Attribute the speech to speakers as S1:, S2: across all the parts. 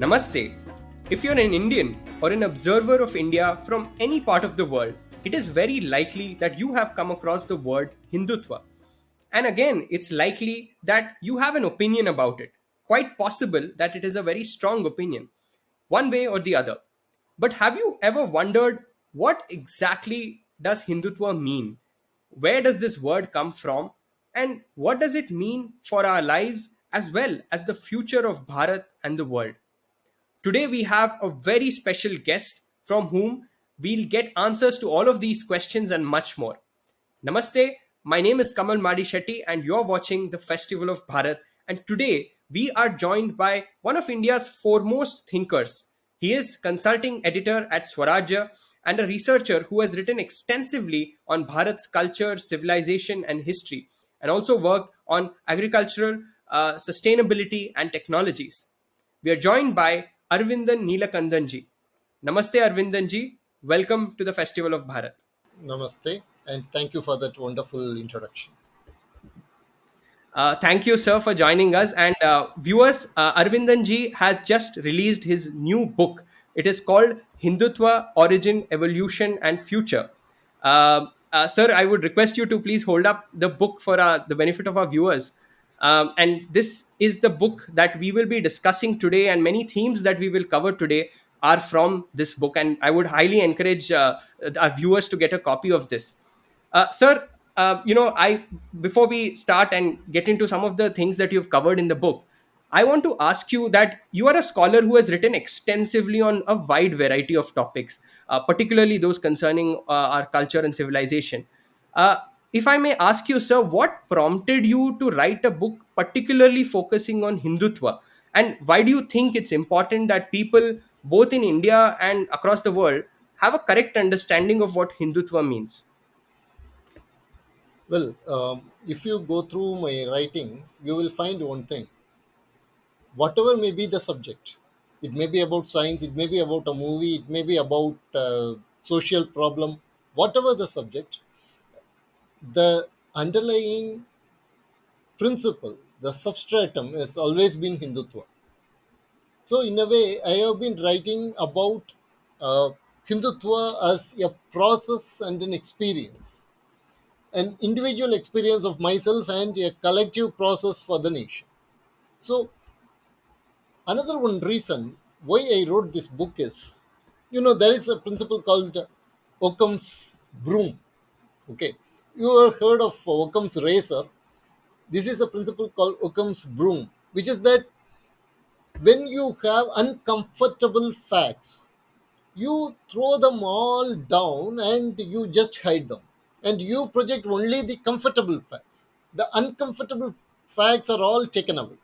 S1: Namaste. If you're an Indian or an observer of India from any part of the world, it is very likely that you have come across the word Hindutva. And again, it's likely that you have an opinion about it. Quite possible that it is a very strong opinion, one way or the other. But have you ever wondered what exactly does Hindutva mean? Where does this word come from? And what does it mean for our lives as well as the future of Bharat and the world? Today, we have a very special guest from whom we'll get answers to all of these questions and much more. Namaste, my name is Kamal Madi Shetty, and you're watching the Festival of Bharat. And today, we are joined by one of India's foremost thinkers. He is consulting editor at Swarajya and a researcher who has written extensively on Bharat's culture, civilization, and history, and also worked on agricultural sustainability and technologies. We are joined by Aravindan Neelakandan ji. Namaste, Aravindan ji. Welcome to the Festival of Bharat.
S2: Namaste, and thank you for that wonderful introduction.
S1: Thank you, sir, for joining us. And viewers, Aravindan ji has just released his new book. It is called Hindutva Origin, Evolution, and Future. Sir, I would request you to please hold up the book for the benefit of our viewers. And this is the book that we will be discussing today, and many themes that we will cover today are from this book. And I would highly encourage our viewers to get a copy of this. Sir, I before we start and get into some of the things that you've covered in the book, I want to ask you that you are a scholar who has written extensively on a wide variety of topics, particularly those concerning our culture and civilization. Uh, if I may ask you, sir, what prompted you to write a book particularly focusing on Hindutva? And why do you think it's important that people, both in India and across the world, have a correct understanding of what Hindutva means?
S2: Well, if you go through my writings, you will find one thing. Whatever may be the subject, it may be about science, it may be about a movie, it may be about social problem, whatever the subject, the underlying principle, the substratum has always been Hindutva. So, in a way, I have been writing about uh, Hindutva as a process and an experience, an individual experience of myself and a collective process for the nation. So, another one reason why I wrote this book is, there is a principle called Occam's broom. Okay, you have heard of Occam's razor. This is a principle called Occam's broom, which is that when you have uncomfortable facts, you throw them all down and you just hide them, and you project only the comfortable facts. The uncomfortable facts are all taken away.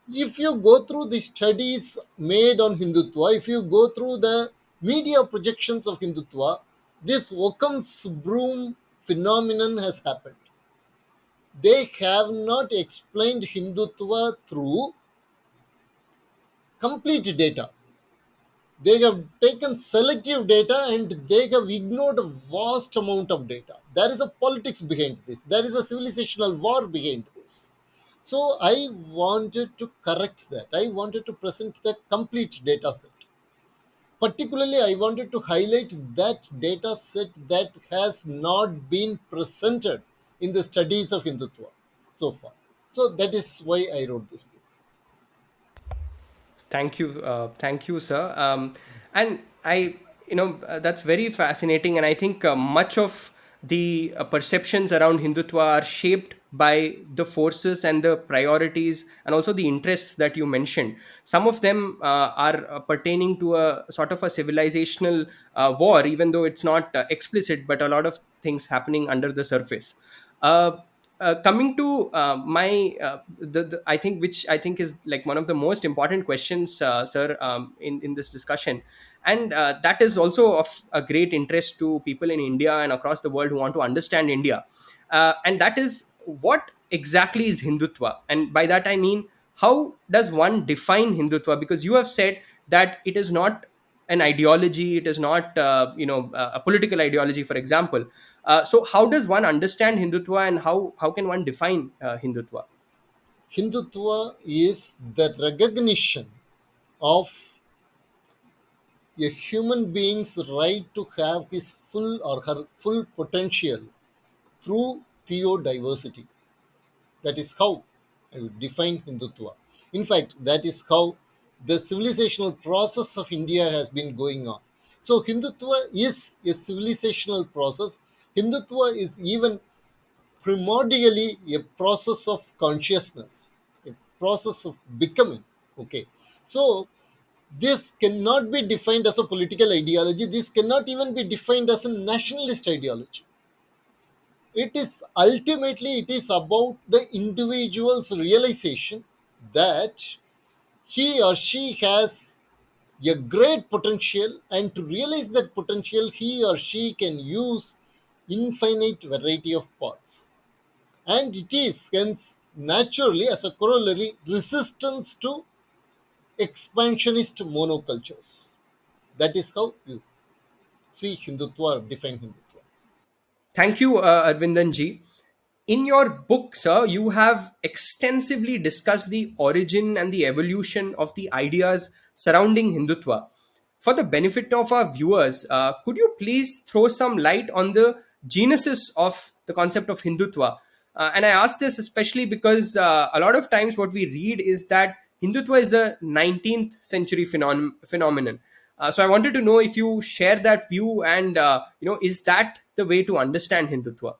S2: If you go through the studies made on Hindutva, if you go through the media projections of Hindutva, this Occam's broom phenomenon has happened. They have not explained Hindutva through complete data. They have taken selective data and they have ignored a vast amount of data. There is a politics behind this. There is a civilizational war behind this. So I wanted to correct that. I wanted to present the complete data set. Particularly, I wanted to highlight that data set that has not been presented in the studies of Hindutva so far. So that is why I wrote this book.
S1: Thank you, sir. And that's very fascinating, and I think much of the perceptions around Hindutva are shaped by the forces and the priorities and also the interests that you mentioned. Some of them are pertaining to a sort of a civilizational war, even though it's not explicit, but a lot of things happening under the surface. Uh, Coming to I think, which I think is like one of the most important questions, sir, in this discussion, and that is also of a great interest to people in India and across the world who want to understand India, and that is what exactly is Hindutva, and by that I mean how does one define Hindutva? Because you have said that it is not an ideology, it is not a political ideology, for example. So how does one understand Hindutva, and how can one define Hindutva?
S2: Hindutva is the recognition of a human being's right to have his full or her full potential through theodiversity. That is how I would define Hindutva. In fact, that is how the civilizational process of India has been going on. So, Hindutva is a civilizational process. Hindutva is even primordially a process of consciousness, a process of becoming. Okay. So, this cannot be defined as a political ideology. This cannot even be defined as a nationalist ideology. It is ultimately it is about the individual's realization that he or she has a great potential, and to realize that potential he or she can use infinite variety of paths, and it is hence naturally as a corollary resistance to expansionist monocultures. That is how you see Hindutva or define Hindutva.
S1: Thank you, Arvindan ji. In your book, sir, you have extensively discussed the origin and the evolution of the ideas surrounding Hindutva. For the benefit of our viewers, could you please throw some light on the genesis of the concept of Hindutva? And I ask this especially because a lot of times what we read is that Hindutva is a 19th century phenomenon. So I wanted to know if you share that view, and is that the way to understand Hindutva?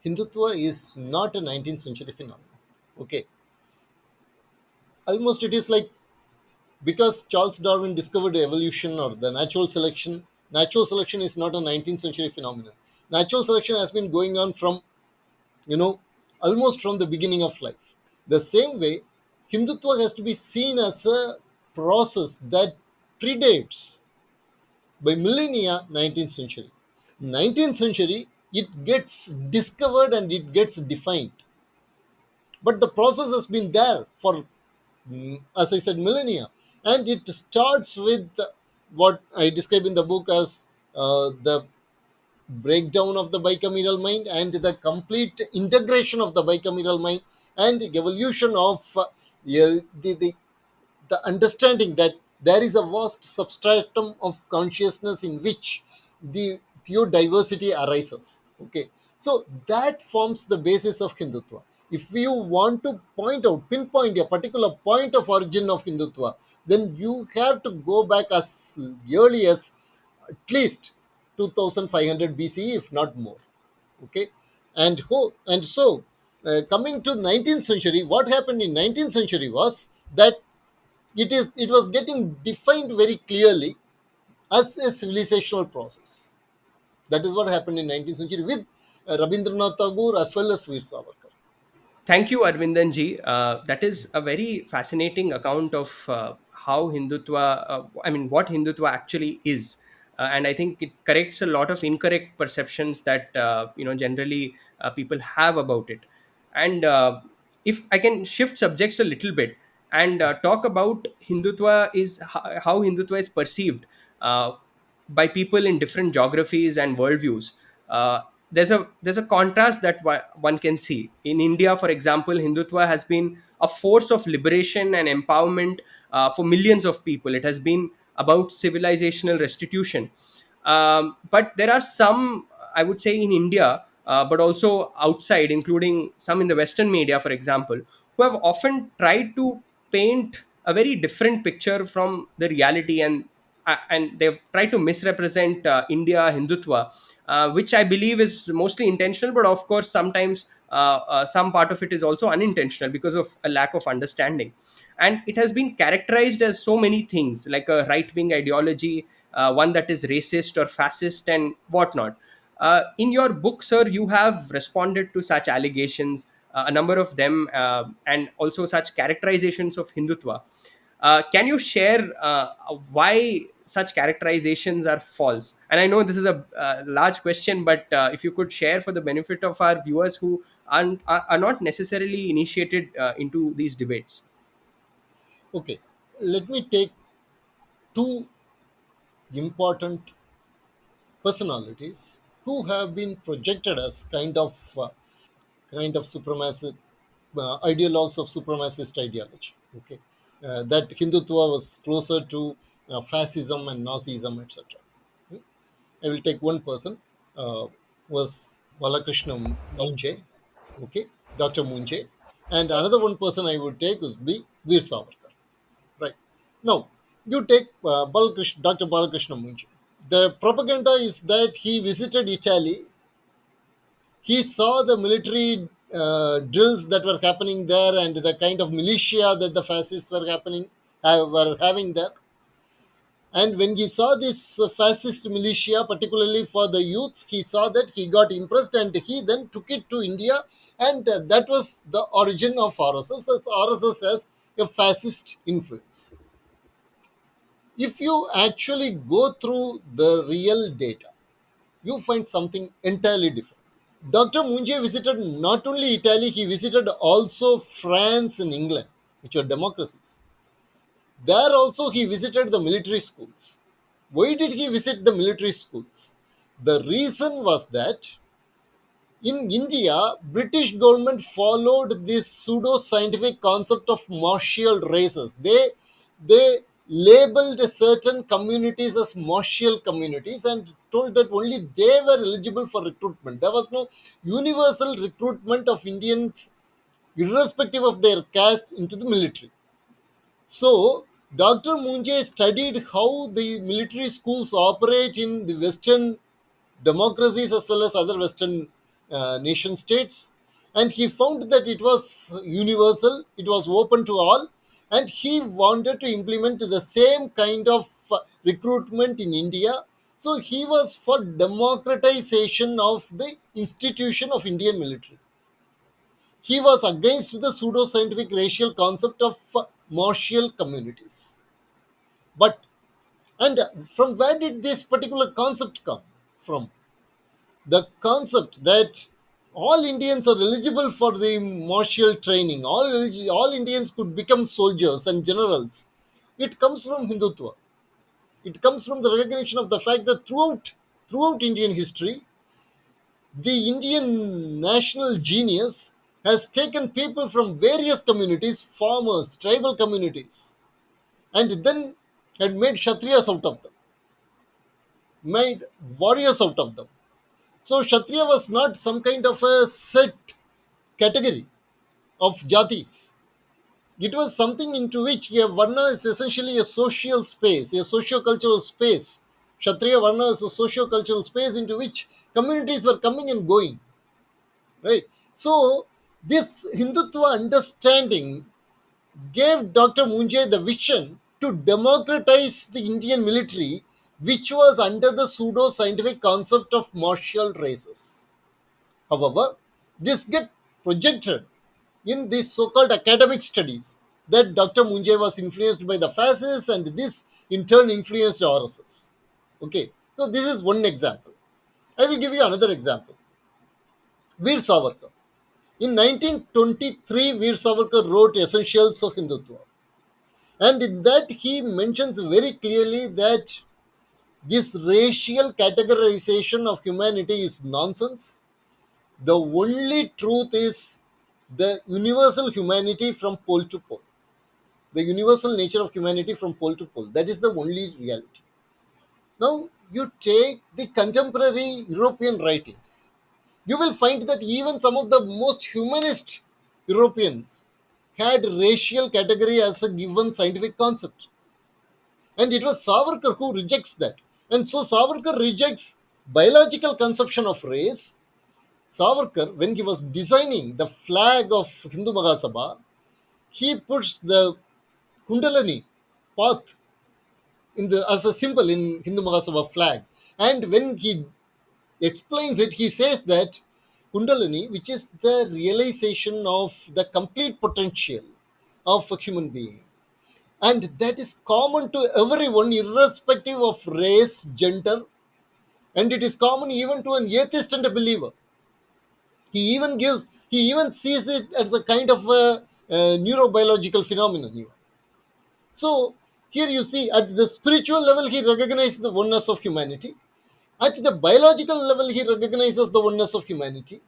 S2: Hindutva is not a 19th century phenomenon. Okay, almost it is like because Charles Darwin discovered evolution or the natural selection. Natural selection is not a 19th century phenomenon. Natural selection has been going on from, you know, almost from the beginning of life. The same way, Hindutva has to be seen as a process that predates by millennia 19th century. 19th century, it gets discovered and it gets defined. But the process has been there for, as I said, millennia. And it starts with what I describe in the book as the breakdown of the bicameral mind and the complete integration of the bicameral mind and evolution of the understanding that there is a vast substratum of consciousness in which the theodiversity arises. Okay, so that forms the basis of Hindutva. If you want to pinpoint a particular point of origin of Hindutva, then you have to go back as early as at least 2500 BCE, if not more. Okay, and so coming to 19th century, what happened in 19th century was that it was getting defined very clearly as a civilizational process. That is what happened in 19th century with Rabindranath Tagore as well as Veer Savarkar.
S1: Thank you, Arvindan ji. That is a very fascinating account of how Hindutva, what Hindutva actually is. And I think it corrects a lot of incorrect perceptions that, generally people have about it. And if I can shift subjects a little bit and talk about Hindutva, is how Hindutva is perceived by people in different geographies and worldviews. Uh, there's a contrast that one can see in India. For example, Hindutva has been a force of liberation and empowerment for millions of people. It has been about civilizational restitution. But there are some, I would say, in India, but also outside, including some in the Western media, for example, who have often tried to paint a very different picture from the reality, and they've tried to misrepresent India Hindutva, which I believe is mostly intentional, but of course sometimes some part of it is also unintentional because of a lack of understanding. And it has been characterized as so many things, like a right wing ideology, one that is racist or fascist and whatnot. In your book, sir, you have responded to such allegations, a number of them, and also such characterizations of Hindutva. Can you share why such characterizations are false? And I know this is a large question, but if you could share for the benefit of our viewers who are not necessarily initiated into these debates.
S2: Okay, let me take two important personalities who have been projected as kind of supremacist ideologues of supremacist ideology. Okay, that Hindutva was closer to fascism and Nazism, etc. I will take one person, was Balakrishna Munje, okay, Dr. Munje, and another one person I would take would be Veer Savarkar, right? Now, you take Dr. Balakrishna Munje. The propaganda is that he visited Italy. He saw the military drills that were happening there and the kind of militia that the fascists were having there. And when he saw this fascist militia, particularly for the youths, he saw that he got impressed and he then took it to India. And that was the origin of RSS. As RSS has a fascist influence. If you actually go through the real data, you find something entirely different. Dr. Munje visited not only Italy, he visited also France and England, which are democracies. There also he visited the military schools. Why did he visit the military schools? The reason was that in India, British government followed this pseudo-scientific concept of martial races. They labeled certain communities as martial communities and told that only they were eligible for recruitment. There was no universal recruitment of Indians, irrespective of their caste, into the military. So, Dr. Munje studied how the military schools operate in the Western democracies as well as other Western nation states, and he found that it was universal, it was open to all, and he wanted to implement the same kind of recruitment in India. So, he was for democratization of the institution of Indian military. He was against the pseudo-scientific racial concept of martial communities. But and from where did this particular concept come from? The concept that all Indians are eligible for the martial training, all Indians could become soldiers and generals. It comes from Hindutva. It comes from the recognition of the fact that throughout Indian history, the Indian national genius has taken people from various communities, farmers, tribal communities, and then had made Kshatriyas out of them, made warriors out of them. So Kshatriya was not some kind of a set category of jatis. It was something into which a Varna is essentially a social space, a socio-cultural space. Kshatriya Varna is a socio-cultural space into which communities were coming and going. Right. So this Hindutva understanding gave Dr. Munjay the vision to democratize the Indian military, which was under the pseudo scientific concept of martial races. However, this get projected in these so-called academic studies that Dr. Munjay was influenced by the fascists and this in turn influenced RSS. Okay, so this is one example. I will give you another example. Veer Savarkar. In 1923, Veer Savarkar wrote Essentials of Hindutva. And in that, he mentions very clearly that this racial categorization of humanity is nonsense. The only truth is the universal humanity from pole to pole, the universal nature of humanity from pole to pole. That is the only reality. Now, you take the contemporary European writings, you will find that even some of the most humanist Europeans had racial category as a given scientific concept. And it was Savarkar who rejects that. And so Savarkar rejects biological conception of race. Savarkar, when he was designing the flag of Hindu Mahasabha, he puts the Kundalini path as a symbol in Hindu Mahasabha flag. And when he explains it, he says that Kundalini, which is the realization of the complete potential of a human being, and that is common to everyone, irrespective of race, gender, and it is common even to an atheist and a believer. He even sees it as a kind of a neurobiological phenomenon. Even. So here you see, at the spiritual level, he recognizes the oneness of humanity. At the biological level, he recognizes the oneness of humanity.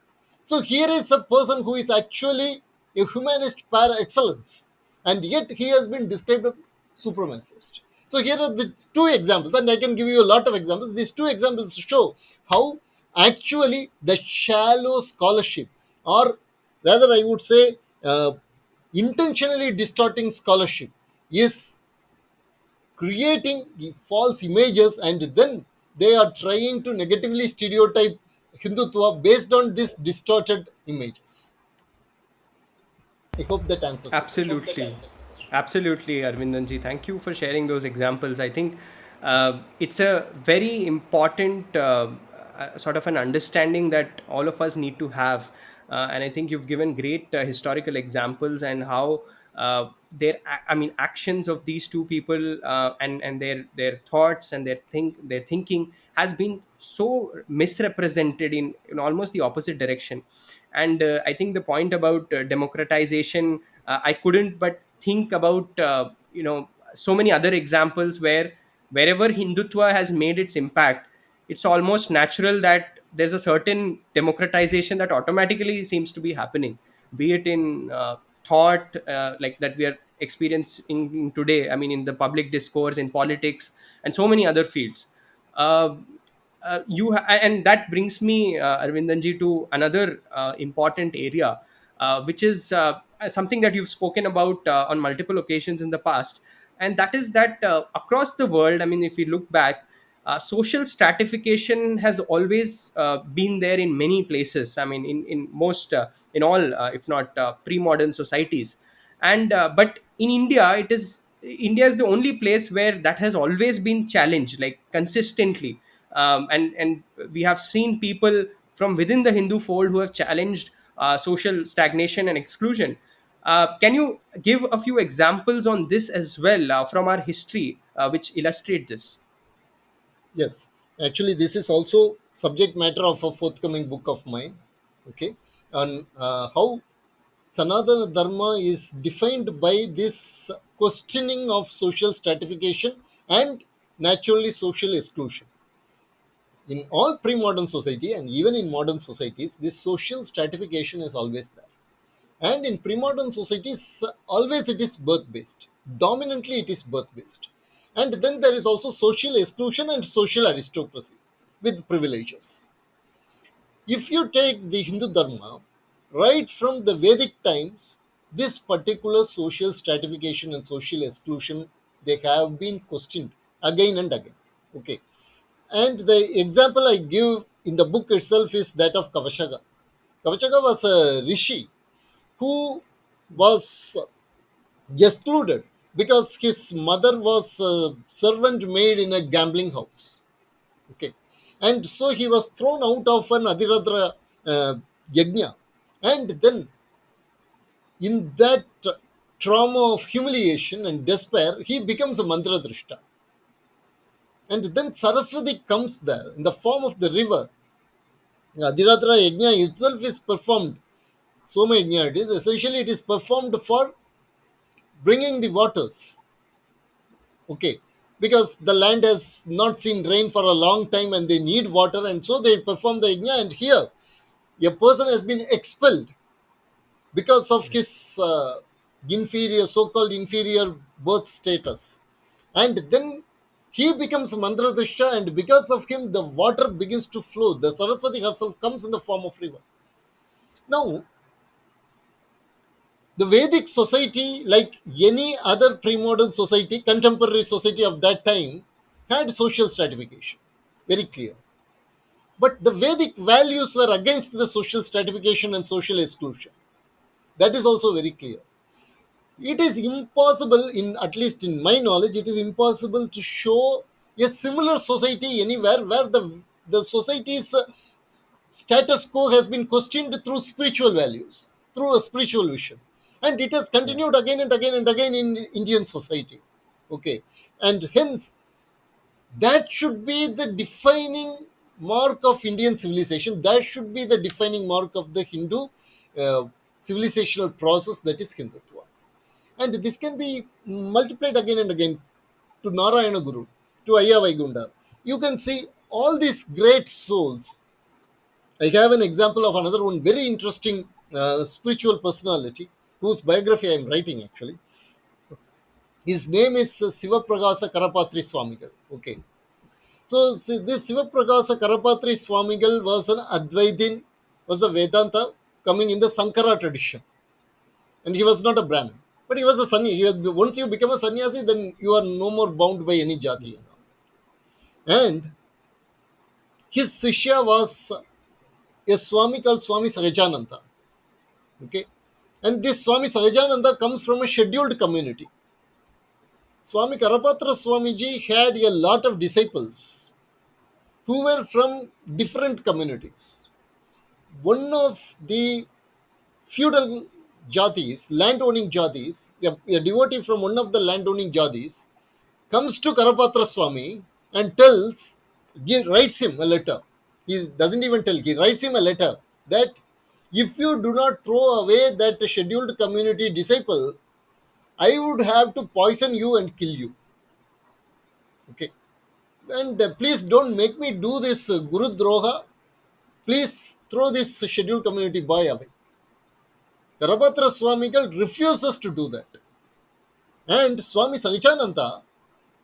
S2: So here is a person who is actually a humanist par excellence. and yet he has been described as supremacist. So here are the two examples, and I can give you a lot of examples. These two examples show how actually the shallow scholarship, or rather, I would say, intentionally distorting scholarship, is creating the false images, and then they are trying to negatively stereotype Hindutva based on these distorted images. I hope that answers the question.
S1: Absolutely. Absolutely, Arvindanji. Thank you for sharing those examples. I think it's a very important sort of an understanding that all of us need to have. And I think you've given great historical examples and how I mean, actions of these two people and their thoughts and their thinking has been so misrepresented in almost the opposite direction. And I think the point about democratization, I couldn't but think about so many other examples where wherever Hindutva has made its impact, it's almost natural that there's a certain democratization that automatically seems to be happening, be it in thought like that we are experiencing today. I mean, in the public discourse, in politics, and so many other fields. uh, and that brings me, Arvindanji, to another important area, which is something that you've spoken about on multiple occasions in the past, and that is that across the world, I mean, if we look back, social stratification has always been there in many places. I mean, in most, in all, if not pre-modern societies, and but in India, India is the only place where that has always been challenged, like consistently. And we have seen people from within the Hindu fold who have challenged social stagnation and exclusion. Can you give a few examples on this as well from our history, which illustrate this?
S2: Yes, actually, this is also subject matter of a forthcoming book of mine. Okay, on how Sanatana Dharma is defined by this questioning of social stratification and naturally social exclusion. In all pre-modern society and even in modern societies, this social stratification is always there. And in pre-modern societies, always it is birth-based. Dominantly, it is birth-based. And then there is also social exclusion and social aristocracy with privileges. If you take the Hindu Dharma, right from the Vedic times, this particular social stratification and social exclusion, they have been questioned again and again. Okay. And the example I give in the book itself is that of Kavashaga. Kavashaga was a rishi who was excluded because his mother was a servant maid in a gambling house. Okay. And so he was thrown out of an Adiradra yajna. And then, in that trauma of humiliation and despair, he becomes a mantra drishta. And then Saraswati comes there in the form of the river. Adiradra yajna itself is performed. Soma yajna, it is essentially it is performed for bringing the waters. Okay, because the land has not seen rain for a long time and they need water, and so they perform the yajna. And here a person has been expelled because of his inferior, so-called inferior birth status, and then he becomes mandradrisha, and because of him the water begins to flow. The Saraswati herself comes in the form of river. Now, the Vedic society, like any other pre-modern society, contemporary society of that time, had social stratification, very clear. But the Vedic values were against the social stratification and social exclusion. That is also very clear. It is impossible, in at least in my knowledge, it is impossible to show a similar society anywhere where the society's status quo has been questioned through spiritual values, through a spiritual vision. And it has
S1: Yeah.
S2: continued again and again and again in Indian society. Okay. And hence, that should be the defining mark of Indian civilization. That should be the defining mark of the Hindu civilizational process, that is Hindutva. And this can be multiplied again and again to Narayana Guru, to Ayya Vaigunda. You can see all these great souls. I have an example of another one very interesting spiritual personality whose biography I am writing actually. His name is Siva Pragasa Karapatri Swamigal. Okay. So this Siva Pragasa Karapatri Swamigal was an Advaitin, was a Vedanta coming in the Sankara tradition. And he was not a Brahmin. But he was a sannyasi. Once you become a sannyasi, then you are no more bound by any jati. And his Sishya was a Swami called Swami Sahajananda. Okay. And this Swami Sahajananda comes from a scheduled community. Swami Karapatra Swamiji had a lot of disciples who were from different communities. One of the feudal jatis, landowning jatis, a devotee from one of the landowning jatis, comes to Karapatra Swami and writes him a letter. He doesn't even tell, he writes him a letter that if you do not throw away that scheduled community disciple, I would have to poison you and kill you. Okay. And please don't make me do this Guru Droha. Please throw this scheduled community boy away. Karapatra Swamigal refuses to do that. And Swami Saichananda,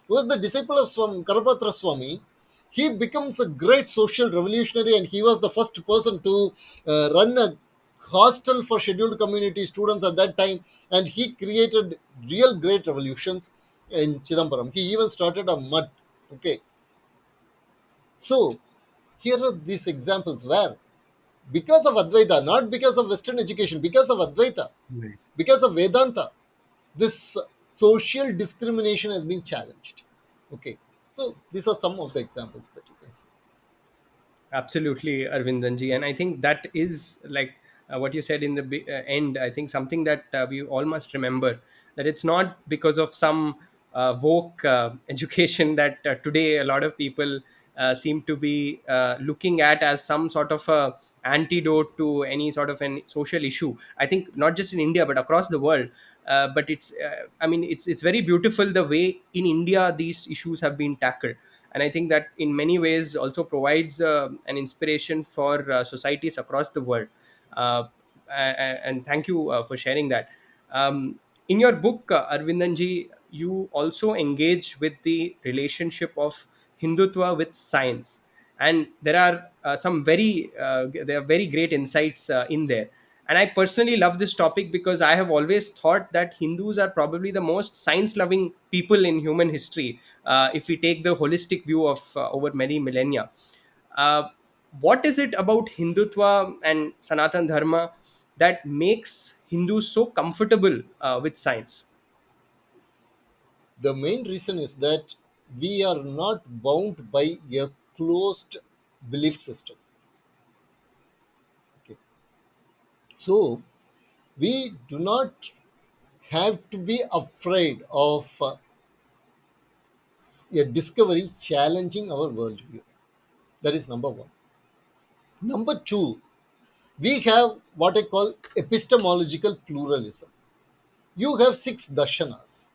S2: who was the disciple of Swami Karapatra Swami, he becomes a great social revolutionary, and he was the first person to run a hostel for scheduled community students at that time, and he created real great revolutions in Chidambaram. He even started a mud. Okay, so here are these examples where, because of Advaita, not because of Western education, because of Advaita,
S1: Right.
S2: because of Vedanta, this social discrimination has been challenged. Okay, so these are some of the examples that you can see.
S1: Absolutely, Arvindanji. And I think that is like what you said in the end. I think something that we all must remember, that it's not because of some woke education that today a lot of people seem to be looking at as some sort of a antidote to any sort of an social issue. I think not just in India but across the world. But I mean, it's very beautiful the way in India these issues have been tackled. And I think that in many ways also provides an inspiration for societies across the world. And thank you for sharing that. In your book, Arvindanji, you also engage with the relationship of Hindutva with science, and there are there are very great insights in there. And I personally love this topic because I have always thought that Hindus are probably the most science loving people in human history, if we take the holistic view of over many millennia. Uh, what is it about Hindutva and Sanatan Dharma that makes Hindus so comfortable with science?
S2: The main reason is that we are not bound by a closed belief system. Okay. So we do not have to be afraid of a discovery challenging our worldview. That is number one. Number two, we have what I call epistemological pluralism. You have six darshanas.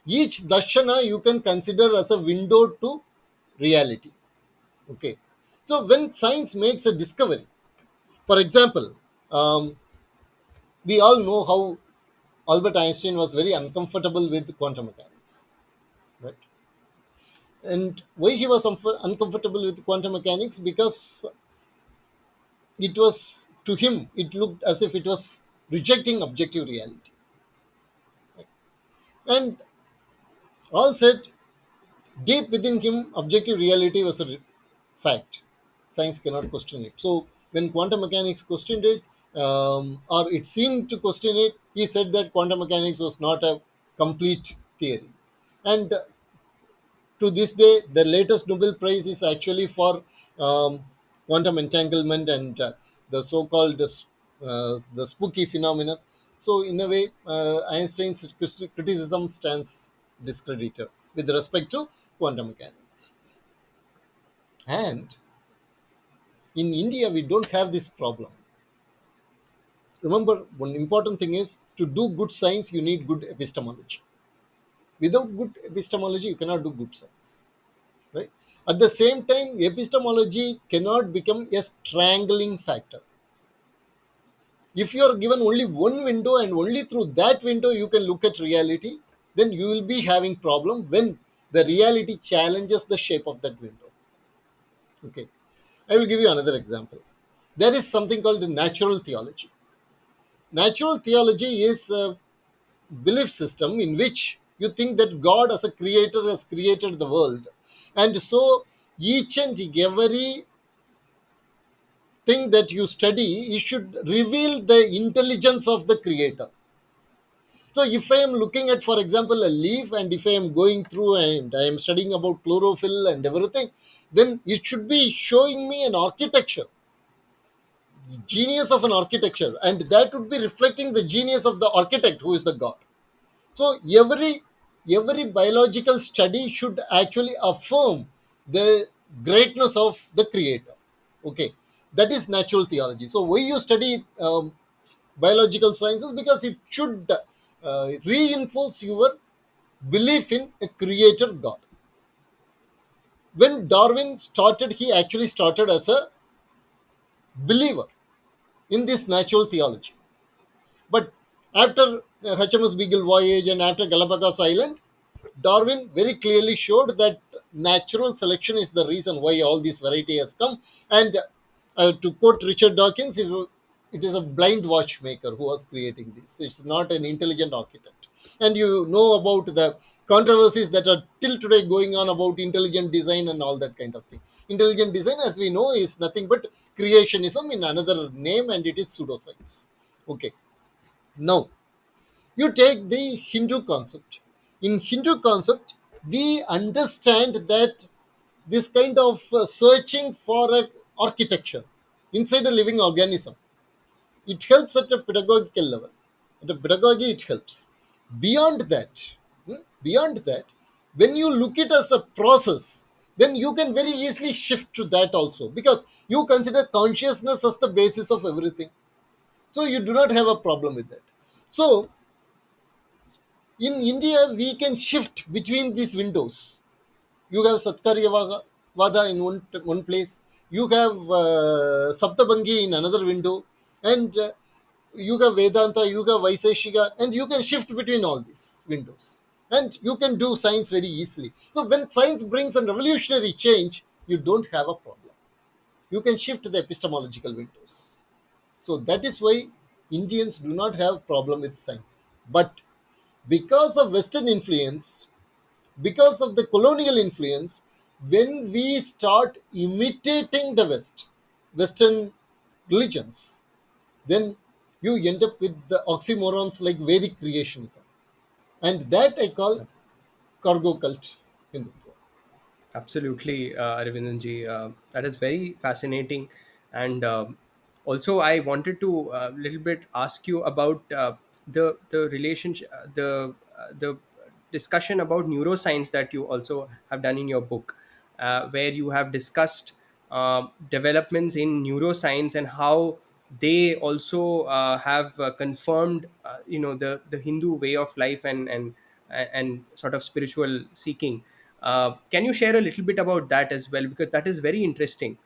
S2: Each darshana you can consider as a window to reality. Okay. So when science makes a discovery, for example, um, we all know how Albert Einstein was very uncomfortable with quantum mechanics, right? And why he was uncomfortable with quantum mechanics? Because it was, to him, it looked as if it was rejecting objective reality. And all said, deep within him, objective reality was a fact. Science cannot question it. So when quantum mechanics questioned it, or it seemed to question it, he said that quantum mechanics was not a complete theory. And to this day, the latest Nobel Prize is actually for quantum entanglement and the so-called the spooky phenomenon. So in a way, Einstein's criticism stands discredited with respect to quantum mechanics. And in India, we don't have this problem. Remember, one important thing is to do good science, you need good epistemology. Without good epistemology, you cannot do good science. Right? At the same time, epistemology cannot become a strangling factor. If you are given only one window and only through that window you can look at reality, then you will be having problem when the reality challenges the shape of that window. Okay, I will give you another example. There is something called natural theology. Natural theology is a belief system in which you think that God as a creator has created the world. And so each and every thing that you study, it should reveal the intelligence of the creator. So if I am looking at, for example, a leaf, and if I am going through and I am studying about chlorophyll and everything, then it should be showing me an architecture, genius of an architecture, and that would be reflecting the genius of the architect who is the God. So every biological study should actually affirm the greatness of the creator. Okay, that is natural theology. So why you study biological sciences? Because it should reinforce your belief in a creator God. When Darwin started, he actually started as a believer in this natural theology. But after HMS Beagle voyage and after Galapagos Island, Darwin very clearly showed that natural selection is the reason why all this variety has come. And to quote Richard Dawkins, it is a blind watchmaker who was creating this. It's not an intelligent architect. And you know about the controversies that are till today going on about intelligent design and all that kind of thing. Intelligent design, as we know, is nothing but creationism in another name, and it is pseudoscience. Okay. Now, you take the Hindu concept. In Hindu concept, we understand that this kind of searching for a architecture inside a living organism, it helps at a pedagogical level. At a pedagogy, it helps. Beyond that, beyond that, when you look it as a process, then you can very easily shift to that also, because you consider consciousness as the basis of everything. So you do not have a problem with that. So in India, we can shift between these windows. You have Satkaryavada Vada in one place, you have Saptabangi in another window, and you have Vedanta, you have Vaiseshika, and you can shift between all these windows. And you can do science very easily. So when science brings a revolutionary change, you don't have a problem. You can shift the epistemological windows. So that is why Indians do not have problem with science. But because of Western influence, because of the colonial influence, when we start imitating the Western religions, then you end up with the oxymorons like Vedic creationism. And that I call cargo cult Hindutva.
S1: Absolutely, Aravindanji. That is very fascinating, and also I wanted to little bit ask you about the relationship, the discussion about neuroscience that you also have done in your book, where you have discussed developments in neuroscience and how they also have confirmed, the Hindu way of life and sort of spiritual seeking. Can you share a little bit about that as well? Because that is very interesting.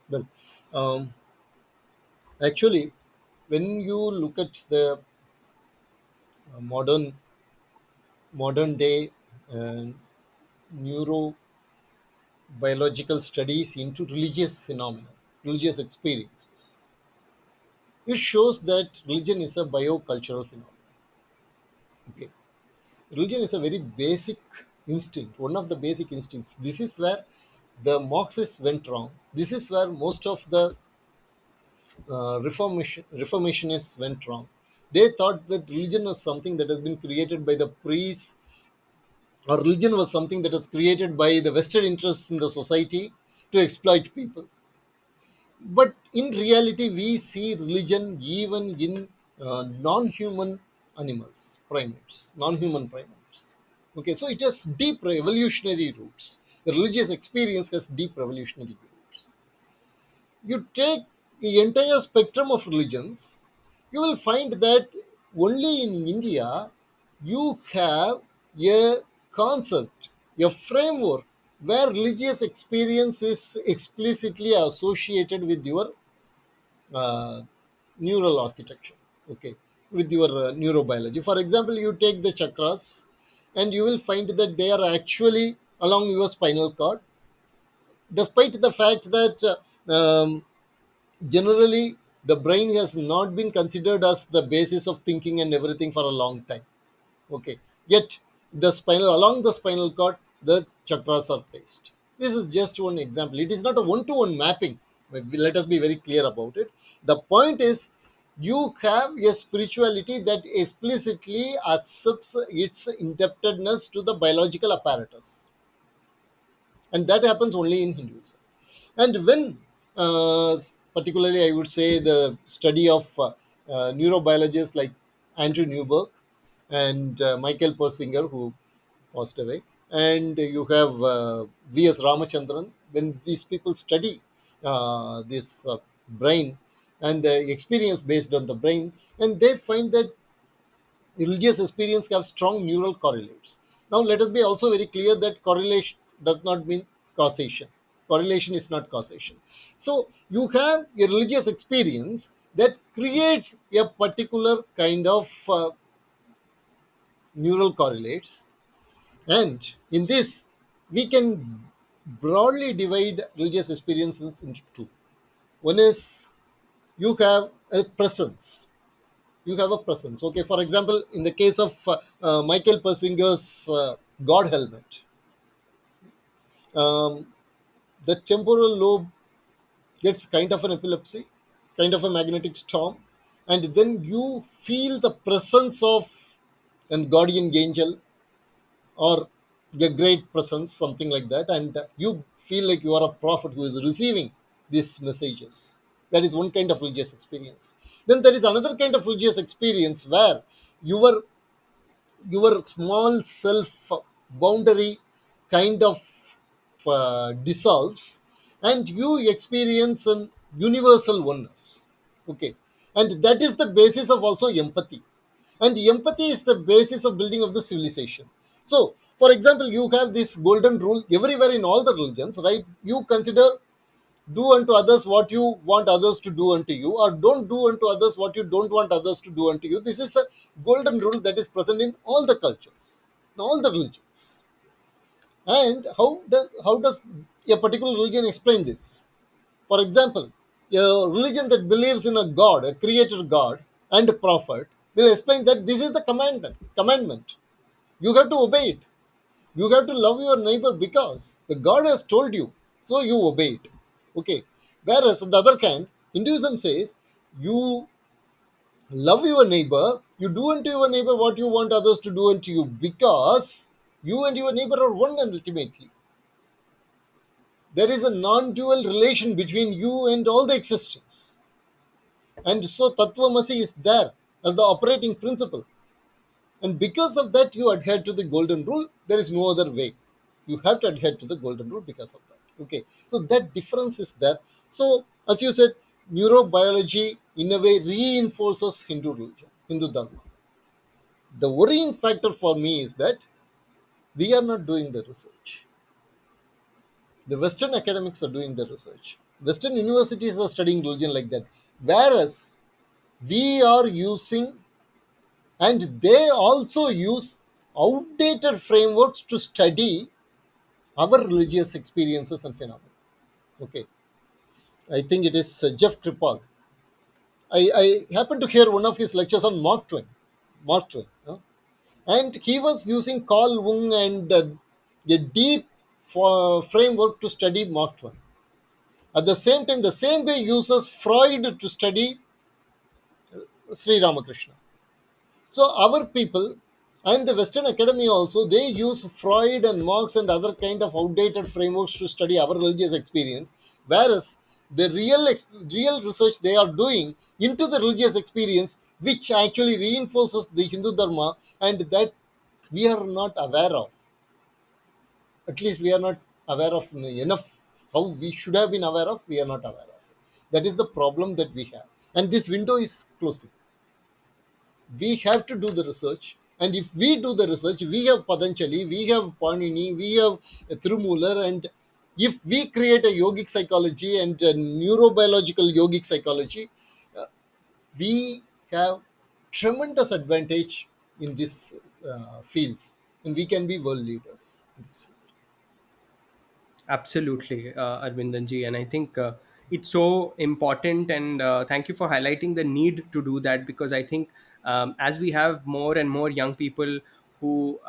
S2: Well, um, actually, when you look at the modern day uh, neurobiological studies into religious phenomena, religious experiences, it shows that religion is a biocultural phenomenon. Okay, religion is a very basic instinct, one of the basic instincts. This is where the Marxists went wrong. This is where most of the reformationists went wrong. They thought that religion was something that has been created by the priests, or religion was something that was created by the vested interests in the society to exploit people. But in reality, we see religion even in non-human animals, primates, non-human primates. Okay, so it has deep revolutionary roots. The religious experience has deep revolutionary roots. You take the entire spectrum of religions, you will find that only in India you have a concept, a framework where religious experience is explicitly associated with your uh, neural architecture, okay, with your neurobiology. For example, you take the chakras. and you will find that they are actually along your spinal cord, despite the fact that generally the brain has not been considered as the basis of thinking and everything for a long time. Okay, yet the spinal along the spinal cord, the chakras are placed. This is just one example. It is not a one-to-one mapping. Let us be very clear about it. The point is, you have a spirituality that explicitly accepts its indebtedness to the biological apparatus, and that happens only in Hinduism. And when, particularly, I would say the study of neurobiologists like Andrew Newberg and Michael Persinger, who passed away, and you have V.S. Ramachandran, when these people study this brain and the experience based on the brain, and they find that religious experience have strong neural correlates. Now, let us be also very clear that correlation does not mean causation. Correlation is not causation. So, you have a religious experience that creates a particular kind of neural correlates, and in this, we can broadly divide religious experiences into two. One is you have a presence. You have a presence. Okay, for example, in the case of Michael Persinger's God helmet, um, the temporal lobe gets kind of an epilepsy, kind of a magnetic storm, and then you feel the presence of an guardian angel or a great presence, something like that, and you feel like you are a prophet who is receiving these messages. That is one kind of religious experience. Then there is another kind of religious experience where your your small self boundary kind of dissolves, and you experience an universal oneness. Okay, and that is the basis of also empathy, and empathy is the basis of building of the civilization. So, for example, you have this golden rule everywhere in all the religions, right? You consider, do unto others what you want others to do unto you, or don't do unto others what you don't want others to do unto you. This is a golden rule that is present in all the cultures, in all the religions. And how does a particular religion explain this? For example, a religion that believes in a god, a creator god and a prophet, will explain that this is the commandment. You have to obey it. You have to love your neighbor because the God has told you, so you obey it. Okay. Whereas on the other hand, Hinduism says you love your neighbor, you do unto your neighbor what you want others to do unto you, because you and your neighbor are one, and ultimately there is a non-dual relation between you and all the existence. And so Tattvamasi is there as the operating principle. And because of that, you adhere to the golden rule. There is no other way. You have to adhere to the golden rule because of that. Okay. So that difference is there. So, as you said, neurobiology in a way reinforces Hindu religion, Hindu Dharma. The worrying factor for me is that we are not doing the research. The Western academics are doing the research. Western universities are studying religion like that. Whereas we are using, and they also use, outdated frameworks to study our religious experiences and phenomena. Okay, I think it is Jeff Kripal. I happened to hear one of his lectures on Mark Twain. Mark Twain. And he was using Carl Jung and a deep framework to study Mark Twain. At the same time, the same guy uses Freud to study Sri Ramakrishna. So our people and the Western Academy also, they use Freud and Marx and other kind of outdated frameworks to study our religious experience, whereas the real research they are doing into the religious experience, which actually reinforces the Hindu Dharma, and that we are not aware of. At least we are not aware of enough. How we should have been aware of, we are not aware of. That is the problem that we have, and this window is closing. We have to do the research, and if we do the research, we have Patanjali, we have Panini, we have Thirumular, and if we create a yogic psychology and a neurobiological yogic psychology, uh, we have tremendous advantage in these fields. and we can be world leaders.
S1: Absolutely, Arvindanji. And I think it's so important. And thank you for highlighting the need to do that, because I think as we have more and more young people who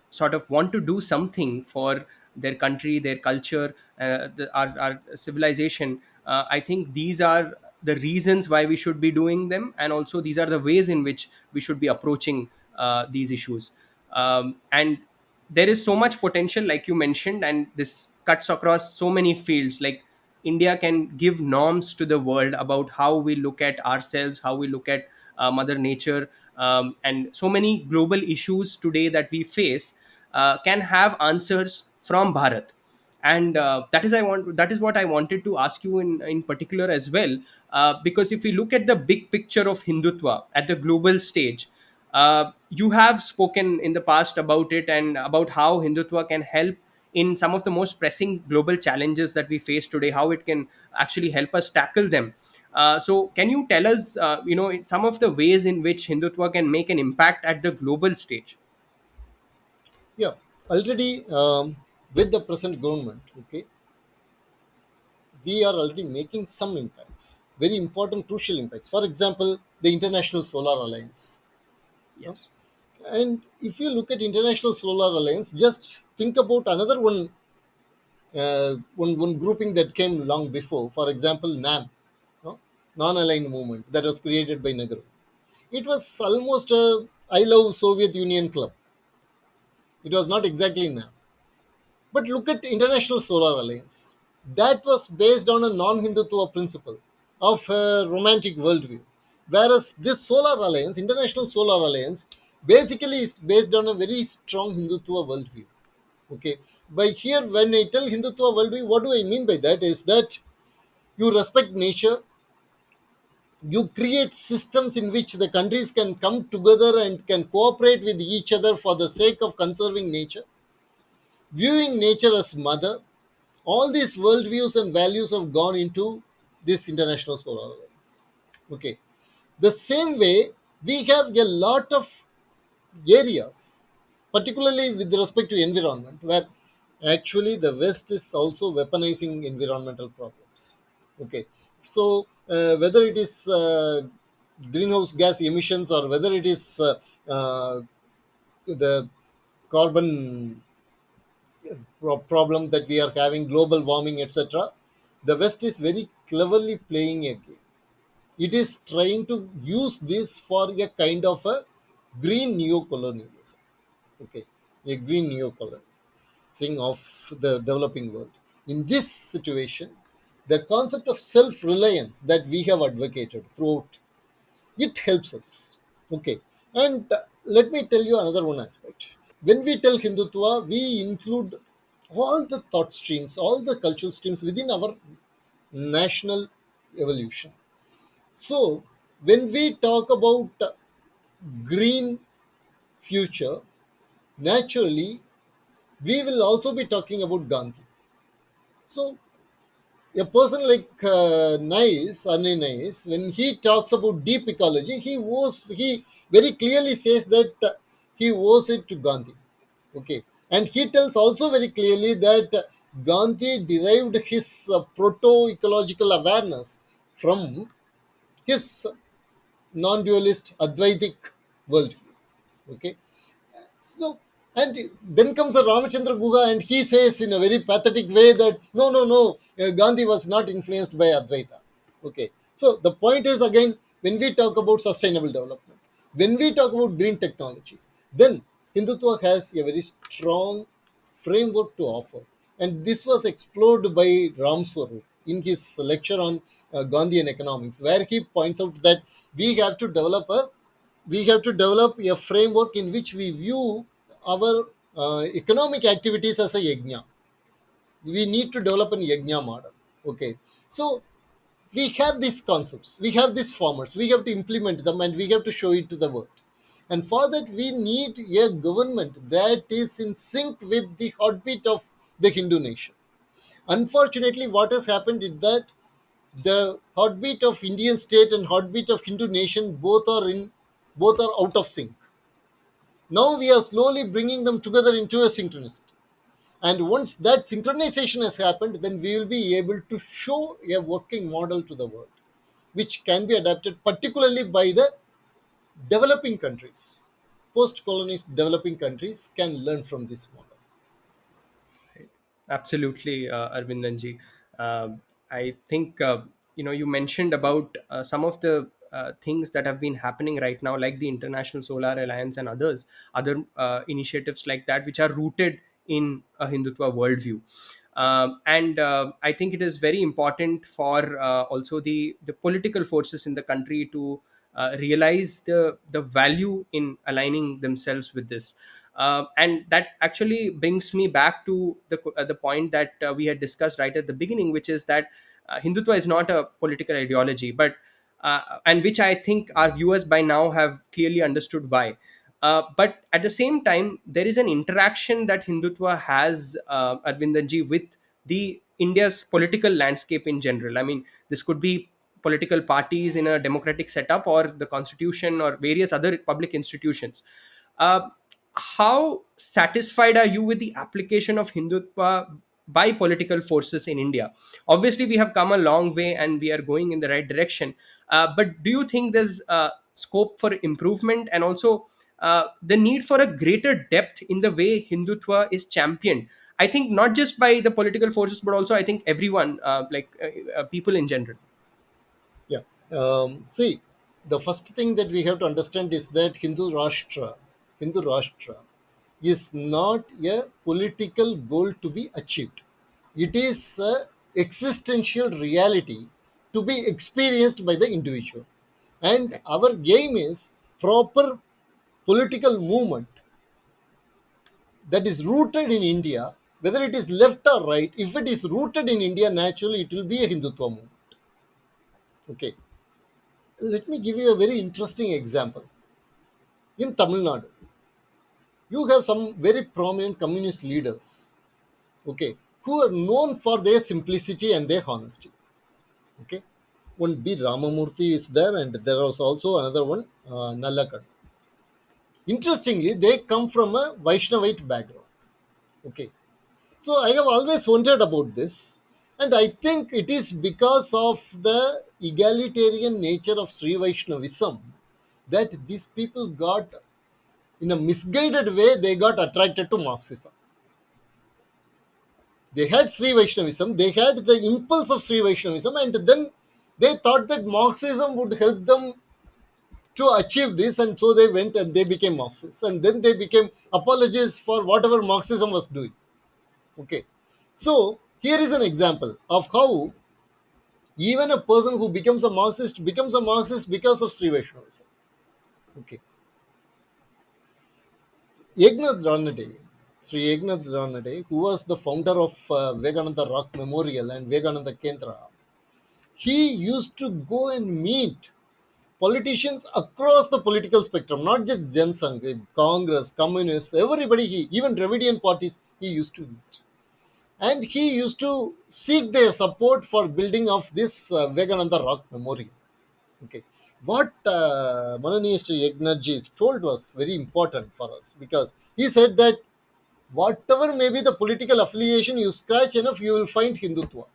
S1: sort of want to do something for their country, their culture, our civilization, I think these are the reasons why we should be doing them. And also, these are the ways in which we should be approaching these issues. And there is so much potential, like you mentioned, and this cuts across so many fields. Like, India can give norms to the world about how we look at ourselves, how we look at mother nature, and so many global issues today that we face can have answers from Bharat. And that is what I wanted to ask you in particular as well, because if we look at the big picture of Hindutva at the global stage, you have spoken in the past about it, and about how Hindutva can help in some of the most pressing global challenges that we face today, how it can actually help us tackle them. So can you tell us, some of the ways in which Hindutva can make an impact at the global stage?
S2: Yeah, already with the present government, okay, we are already making some impacts, very important, crucial impacts. For example, the International Solar Alliance. uh,
S1: Yes.
S2: And if you look at International Solar Alliance, just think about another one grouping that came long before. For example, NAM, non-aligned movement, that was created by Nehru. It was almost a I love Soviet Union club. It was not exactly NAM. But look at International Solar Alliance. That was based on a non-Hindutva principle of a romantic worldview. Whereas this Solar Alliance, International Solar Alliance, basically is based on a very strong Hindutva worldview. Okay. By here, when I tell Hindutva worldview, what do I mean by that is that you respect nature, you create systems in which the countries can come together and can cooperate with each other for the sake of conserving nature, viewing nature as mother. All these worldviews and values have gone into this International Solar Alliance. Okay. The same way, we have a lot of areas, particularly with respect to environment, where actually the West is also weaponizing environmental problems. Okay. So, whether it is greenhouse gas emissions, or whether it is the carbon problem that we are having, global warming, etc., the West is very cleverly playing a game. It is trying to use this for a kind of a green neocolonialism. Okay, a green neocolonialism thing of the developing world. In this situation, the concept of self-reliance that we have advocated throughout, it helps us. Okay, and let me tell you another one aspect. When we tell Hindutva, we include all the thought streams, all the cultural streams within our national evolution. So, when we talk about green future, naturally, we will also be talking about Gandhi. So, a person like Nice, when he talks about deep ecology, he very clearly says that he owes it to Gandhi. Okay, and he tells also very clearly that Gandhi derived his proto-ecological awareness from his non-dualist Advaitic worldview. Okay, so, and then comes a Ramachandra Guha, and he says in a very pathetic way that no, Gandhi was not influenced by Advaita. Okay, so the point is, again, when we talk about sustainable development, when we talk about green technologies, then Hindutva has a very strong framework to offer. And this was explored by Ram Swarup in his lecture on Gandhian economics, where he points out that we have to develop a we have to develop a framework in which we view our economic activities as a yajna. We need to develop an yajna model. Okay, so we have these concepts, we have these formats, we have to implement them, and we have to show it to the world. And for that, we need a government that is in sync with the heartbeat of the Hindu nation. Unfortunately, what has happened is that the heartbeat of Indian state and heartbeat of Hindu nation both are out of sync. Now we are slowly bringing them together into a synchronicity. And once that synchronization has happened, then we will be able to show a working model to the world, which can be adapted particularly by the developing countries. Post colonist developing countries can learn from this model.
S1: Absolutely, Arvindanji. I think you mentioned about some of the things that have been happening right now, like the International Solar Alliance and other initiatives like that, which are rooted in a Hindutva worldview. And I think it is very important for also the political forces in the country to realize the value in aligning themselves with this. And that actually brings me back to the point that we had discussed right at the beginning, which is that Hindutva is not a political ideology, but and which I think our viewers by now have clearly understood why. But at the same time, there is an interaction that Hindutva has, Arvindanji, with the India's political landscape in general. I mean, this could be political parties in a democratic setup, or the constitution, or various other public institutions. Uh, how satisfied are you with the application of Hindutva by political forces in India? Obviously, we have come a long way and we are going in the right direction. But do you think there's scope for improvement, and also the need for a greater depth in the way Hindutva is championed? I think not just by the political forces, but also I think everyone, people in general.
S2: Yeah. See, the first thing that we have to understand is that Hindu Rashtra is not a political goal to be achieved. It is a existential reality to be experienced by the individual. And
S1: Okay.
S2: our aim is proper political movement that is rooted in India, whether it is left or right. If it is rooted in India, naturally it will be a Hindutva movement. Okay. Let me give you a very interesting example. In Tamil Nadu, you have some very prominent communist leaders, okay, who are known for their simplicity and their honesty. Okay. One B. Ramamurthy is there, and there was also another one, Nalakan. Interestingly, they come from a Vaishnavite background. Okay. So I have always wondered about this, and I think it is because of the egalitarian nature of Sri Vaishnavism that these people got, in a misguided way, they got attracted to Marxism. They had Sri Vaishnavism, they had the impulse of Sri Vaishnavism, and then they thought that Marxism would help them to achieve this, and so they went and they became Marxists, and then they became apologists for whatever Marxism was doing. Okay, so here is an example of how even a person who becomes a Marxist because of Sri Vaishnavism. Okay, Eknath Ranade, Sri Eknath Ranade, who was the founder of Vivekananda Rock Memorial and Vivekananda Kendra, he used to go and meet politicians across the political spectrum, not just Jansangh, Congress, Communists, everybody, even Dravidian parties, he used to meet. And he used to seek their support for building of this Vivekananda Rock Memorial. Okay. What Mananiya Sri Eknathji told was very important for us, because he said that whatever may be the political affiliation, you scratch enough, you will find Hindutva.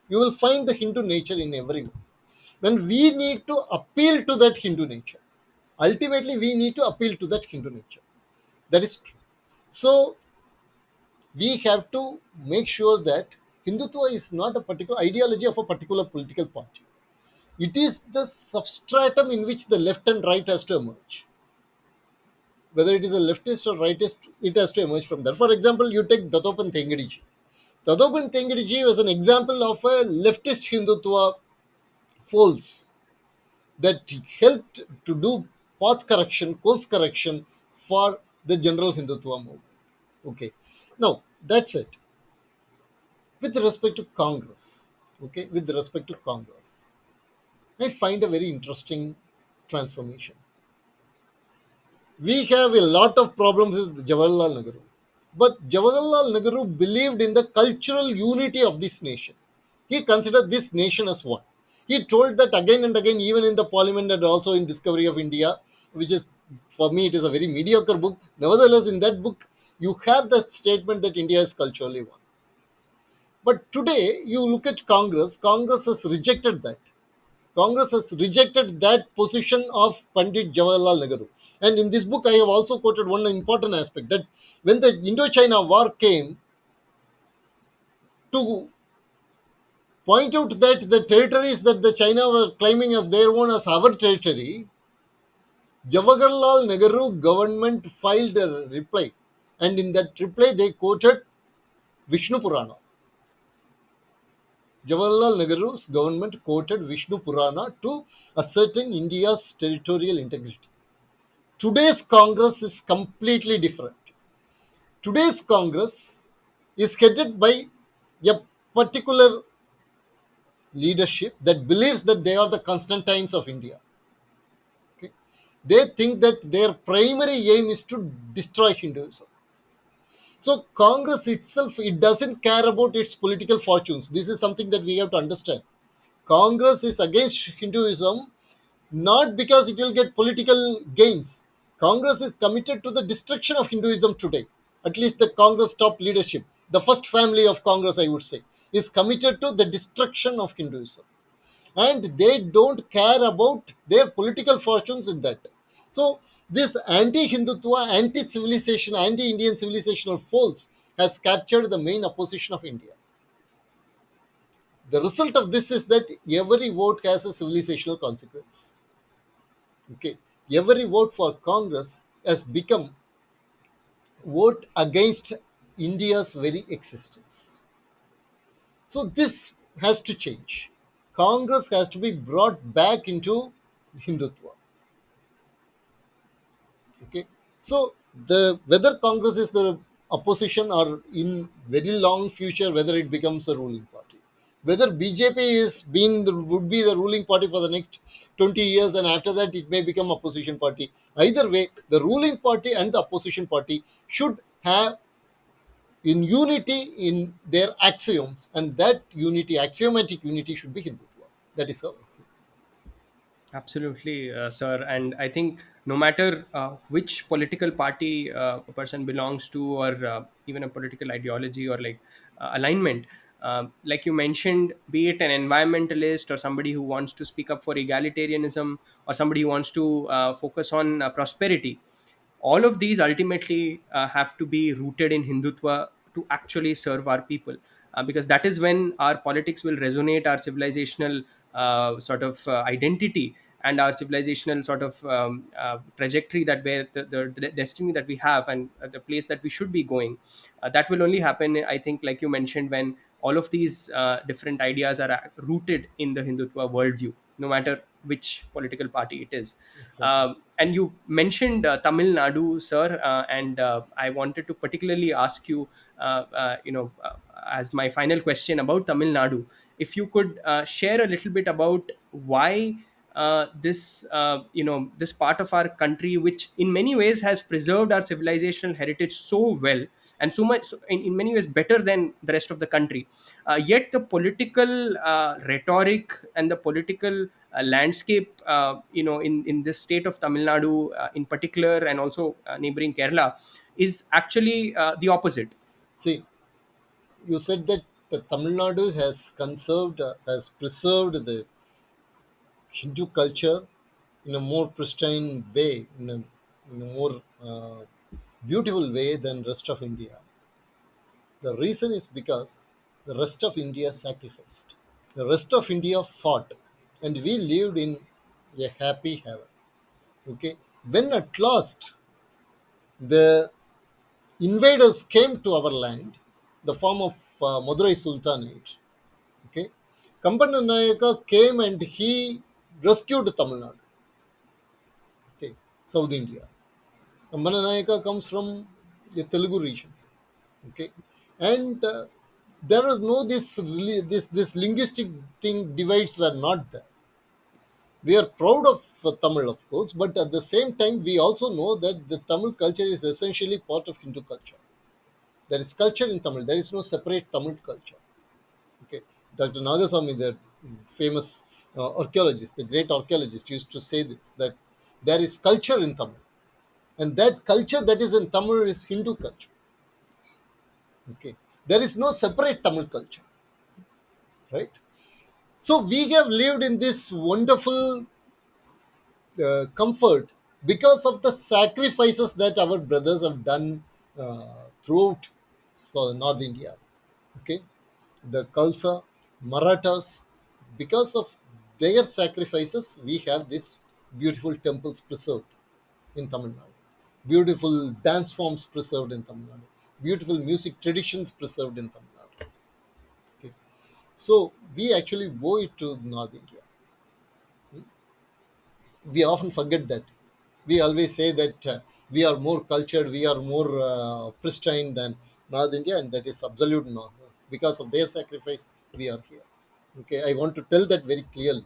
S2: You will find the Hindu nature in everyone. When we need to appeal to that Hindu nature, ultimately we need to appeal to that Hindu nature. That is true. So we have to make sure that Hindutva is not a particular ideology of a particular political party. It is the substratum in which the left and right has to emerge. Whether it is a leftist or rightist, it has to emerge from there. For example, you take Datopan Tengediji. Datopan Tengediji was an example of a leftist Hindutva force that helped to do path correction, course correction for the general Hindutva movement. Okay. Now, that's it. With respect to Congress, okay, with respect to Congress, I find a very interesting transformation. We have a lot of problems with Jawaharlal Nehru. But Jawaharlal Nehru believed in the cultural unity of this nation. He considered this nation as one. He told that again and again, even in the parliament and also in Discovery of India. which is, for me, it is a very mediocre book. Nevertheless, in that book, you have the statement that India is culturally one. But today, you look at Congress, Congress has rejected that. Congress has rejected that position of Pandit Jawaharlal Nehru. And in this book, I have also quoted one important aspect that when the Indochina War came, to point out that the territories that the China were claiming as their own as our territory, Jawaharlal Nehru government filed a reply. And in that reply, they quoted Vishnu Purana. Jawaharlal Nehru's government quoted Vishnu Purana to ascertain India's territorial integrity. Today's Congress is completely different. Today's Congress is headed by a particular leadership that believes that they are the Constantines of India. Okay? They think that their primary aim is to destroy Hinduism. So Congress itself, it doesn't care about its political fortunes. This is something that we have to understand. Congress is against Hinduism not because it will get political gains. Congress is committed to the destruction of Hinduism today. At least the Congress top leadership, the first family of Congress, I would say, is committed to the destruction of Hinduism. And they don't care about their political fortunes in that. So, this anti Hindutva, anti civilization, anti Indian civilizational force has captured the main opposition of India. The result of this is that every vote has a civilizational consequence. Okay, every vote for Congress has become vote against India's very existence. So this has to change. Congress has to be brought back into Hindutva. Okay, so the whether Congress is the opposition or in very long future whether it becomes a ruling party, whether BJP is being would be the ruling party for the next 20 years and after that it may become opposition party. Either way, the ruling party and the opposition party should have in unity in their axioms, and that unity, axiomatic unity, should be Hindutva. That is how I see it.
S1: Absolutely, sir. And I think no matter which political party a person belongs to, or even a political ideology or like alignment, like you mentioned, be it an environmentalist or somebody who wants to speak up for egalitarianism, or somebody who wants to focus on prosperity, all of these ultimately have to be rooted in Hindutva to actually serve our people, because that is when our politics will resonate, our civilizational sort of identity, and our civilizational sort of trajectory, that where the destiny that we have, and the place that we should be going. That will only happen, I think, like you mentioned, when all of these different ideas are rooted in the Hindutva worldview, no matter which political party it is.
S2: Exactly.
S1: And you mentioned Tamil Nadu, sir, and I wanted to particularly ask you, as my final question about Tamil Nadu, if you could share a little bit about why this part of our country, which in many ways has preserved our civilizational heritage so well, and so much in many ways better than the rest of the country, yet the political rhetoric and the political landscape, in this state of Tamil Nadu in particular, and also neighboring Kerala, is actually the opposite.
S2: See, you said that the Tamil Nadu has conserved, has preserved the Hindu culture in a more pristine way, in a more beautiful way than rest of India. The reason is because the rest of India sacrificed. The rest of India fought, and we lived in a happy heaven. Okay, when at last the invaders came to our land, the form of Madurai Sultanate. Okay, Kampan Nayaka came and he rescued Tamil Nadu. Okay, South India. Kampan Nayaka comes from the Telugu region. Okay, and there was no this linguistic thing divides were not there. We are proud of Tamil, of course, but at the same time, we also know that the Tamil culture is essentially part of Hindu culture. There is culture in Tamil. There is no separate Tamil culture. Okay, Dr. Nagasamy, the famous archaeologist, the great archaeologist, used to say this that There is culture in Tamil, and that culture that is in Tamil is Hindu culture. Okay, there is no separate Tamil culture, right? So we have lived in this wonderful comfort because of the sacrifices that our brothers have done throughout North India. Okay, the Khalsa, Marathas, because of their sacrifices, we have these beautiful temples preserved in Tamil Nadu, beautiful dance forms preserved in Tamil Nadu, beautiful music traditions preserved in Tamil Nadu. Okay. So we actually owe it to North India. We often forget that. We always say that we are more cultured, we are more pristine than North India, and that is absolute nonsense. Because of their sacrifice, we are here. Okay, I want to tell that very clearly.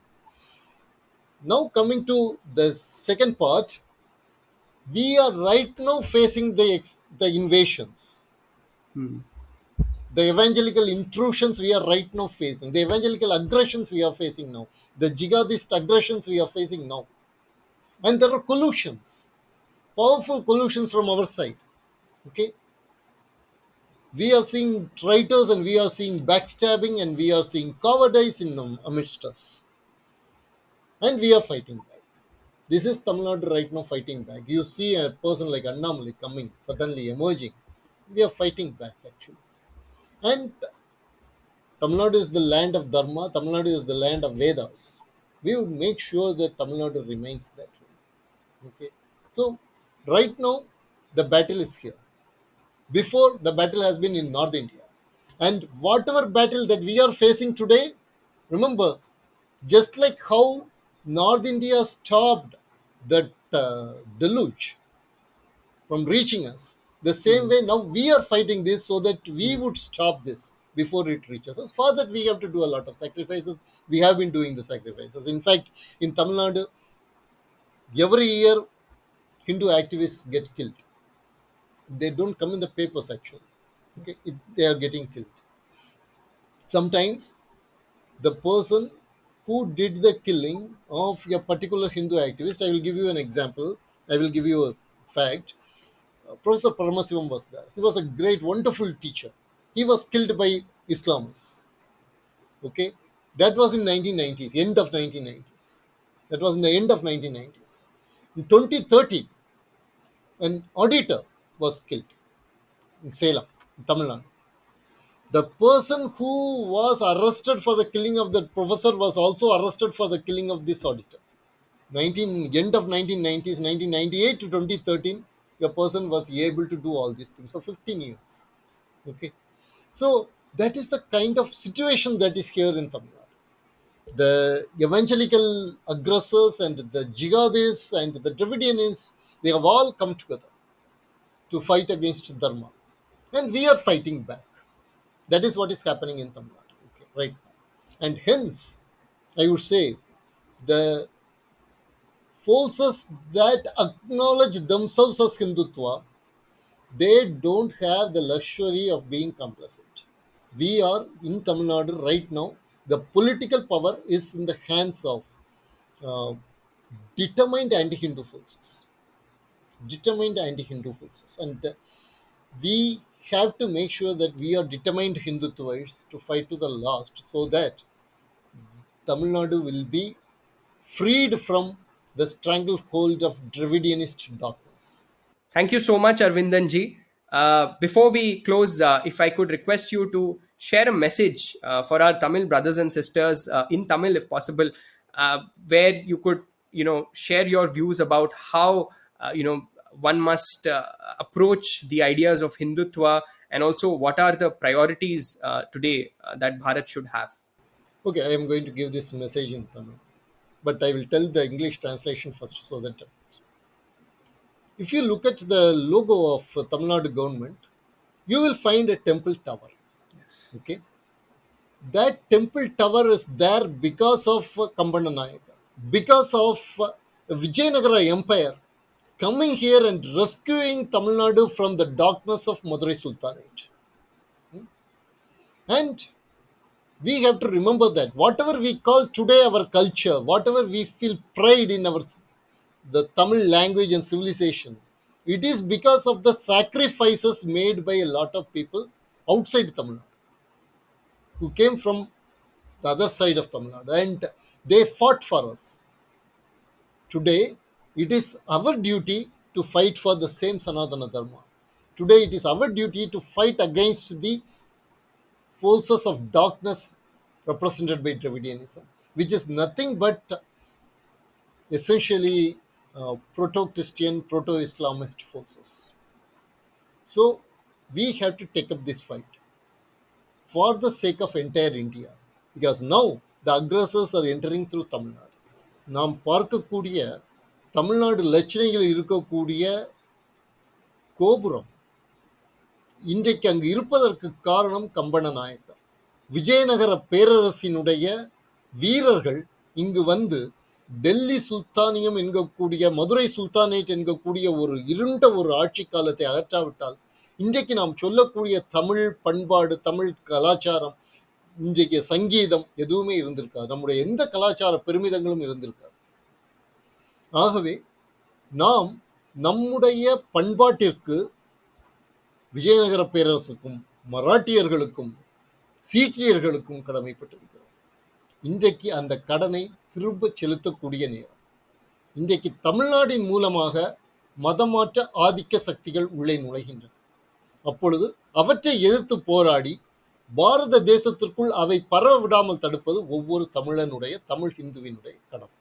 S2: Now, coming to the second part, we are right now facing the invasions,
S1: Hmm.
S2: the evangelical intrusions we are right now facing, the evangelical aggressions we are facing now, the jihadist aggressions we are facing now, and there are collusions, powerful collusions from our side. Okay, we are seeing traitors and we are seeing backstabbing and we are seeing cowardice in amidst us, and we are fighting back. This is Tamil Nadu right now fighting back. You see a person like Annamali coming, suddenly emerging. We are fighting back actually. And Tamil Nadu is the land of Dharma, Tamil Nadu is the land of Vedas. We would make sure that Tamil Nadu remains that way. Okay. So, right now, the battle is here. Before, the battle has been in North India. And whatever battle that we are facing today, remember, just like how North India stopped that deluge from reaching us, the same
S1: Hmm.
S2: way now we are fighting this so that we would stop this before it reaches us. For that, we have to do a lot of sacrifices. We have been doing the sacrifices. In fact, in Tamil Nadu, every year Hindu activists get killed. They don't come in the papers actually. Okay, they are getting killed. Sometimes the person who did the killing of a particular Hindu activist, I will give you an example. I will give you a fact. Professor Paramasivam was there. He was a great, wonderful teacher. He was killed by Islamists. Okay, that was in 1990s, end of 1990s. That was in the end of 1990s. In 2013, an auditor was killed in Salem, in Tamil Nadu. The person who was arrested for the killing of the professor was also arrested for the killing of this auditor. 19 end of 1990s, 1998 to 2013, the person was able to do all these things for 15 years. Okay, so that is the kind of situation that is here in Tamil Nadu. The evangelical aggressors and the jihadists and the Dravidianists, they have all come together to fight against Dharma, and we are fighting back. That is what is happening in Tamil Nadu, okay, right now. And hence, I would say the forces that acknowledge themselves as Hindutva, they don't have the luxury of being complacent. We are in Tamil Nadu right now. The political power is in the hands of uh, determined anti-Hindu forces, determined anti-Hindu forces, and we have to make sure that we are determined Hindutvites to fight to the last, so that Tamil Nadu will be freed from the stranglehold of Dravidianist darkness.
S1: Thank you so much, Arvindan ji. Before we close, if I could request you to share a message for our Tamil brothers and sisters in Tamil, if possible, where you could, share your views about how, one must approach the ideas of Hindutva, and also what are the priorities today that Bharat should have.
S2: Okay, I am going to give this message in Tamil, but I will tell the English translation first, so that if you look at the logo of Tamil Nadu government, you will find a temple tower.
S1: Yes.
S2: Okay, that temple tower is there because of Kambana Nayaka, because of Vijayanagara Empire coming here and rescuing Tamil Nadu from the darkness of Madurai Sultanate. And we have to remember that whatever we call today our culture, whatever we feel pride in our the Tamil language and civilization, it is because of the sacrifices made by a lot of people outside Tamil Nadu who came from the other side of Tamil Nadu, and they fought for us. Today, it is our duty to fight for the same Sanatana Dharma. Today, it is our duty to fight against the forces of darkness represented by Dravidianism, which is nothing but essentially proto Christian, proto Islamist forces. So, we have to take up this fight for the sake of entire India, because now the aggressors are entering through Tamil Nadu. நாம் பார்க்கக்கூடிய தமிழ்நாடு லட்சணைகள் இருக்கக்கூடிய கோபுரம் இன்றைக்கு அங்கு இருப்பதற்கு காரணம் கம்பன நாயக்கர். விஜயநகர பேரரசினுடைய வீரர்கள் இங்கு வந்து டெல்லி சுல்தானியம் என்கக்கூடிய மதுரை சுல்தானேட் என்கக்கூடிய ஒரு இருண்ட ஒரு ஆட்சி காலத்தை அகற்றாவிட்டால் இன்றைக்கு நாம் சொல்லக்கூடிய தமிழ் பண்பாடு, தமிழ் கலாச்சாரம், இன்றைக்கு சங்கீதம் எதுவுமே இருந்திருக்காது. நம்முடைய எந்த கலாச்சார பெருமிதங்களும் இருந்திருக்காது. ஆகவே நாம் நம்முடைய பண்பாட்டிற்கு விஜயநகர பேரரசுக்கும் மராட்டியர்களுக்கும் சீக்கியர்களுக்கும் கடமைப்பட்டிருக்கிறோம். இன்றைக்கு அந்த கடனை திரும்ப செலுத்தக்கூடிய நேரம். இன்றைக்கு தமிழ்நாட்டின் மூலமாக மதமாற்ற ஆதிக்க சக்திகள் உள்ளே நுழைகின்றன. அப்பொழுது அவற்றை எதிர்த்து போராடி பாரத தேசத்திற்குள் அவை பரவ விடாமல் தடுப்பது ஒவ்வொரு தமிழனுடைய, தமிழ் ஹிந்துவினுடைய கடமை.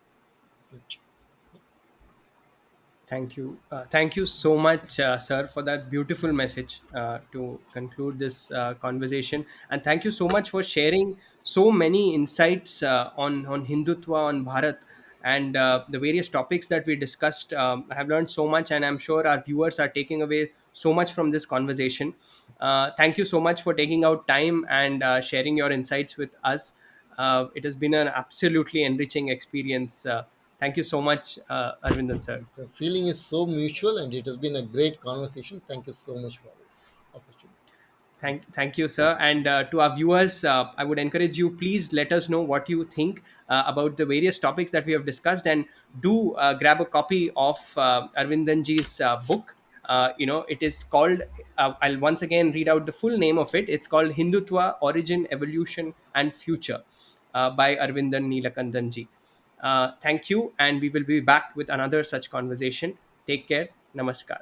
S1: Thank you so much, sir, for that beautiful message to conclude this conversation. And thank you so much for sharing so many insights on Hindutva, on Bharat, and the various topics that we discussed. I have learned so much, and I'm sure our viewers are taking away so much from this conversation. Thank you so much for taking out time and sharing your insights with us. It has been an absolutely enriching experience. Thank you so much, Aravindan sir.
S2: The feeling is so mutual, and it has been a great conversation. Thank you so much for this opportunity.
S1: Thank you, sir. And to our viewers, I would encourage you, please let us know what you think about the various topics that we have discussed, and do grab a copy of Arvindanji's book. It is called, I'll once again read out the full name of it. It's called Hindutva, Origin, Evolution, and Future by Aravindan Neelakandanji. Thank you, and we will be back with another such conversation. Take care. Namaskar.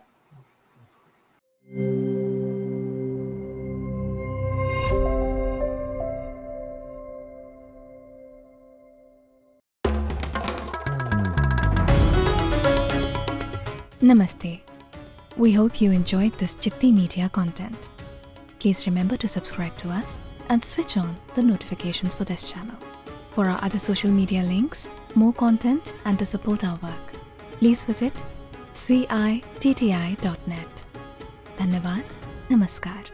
S3: Namaste. We hope you enjoyed this Chitti Media content. Please remember to subscribe to us and switch on the notifications for this channel. For our other social media links, more content, and to support our work, please visit citti.net. Dhanyavad. Namaskar.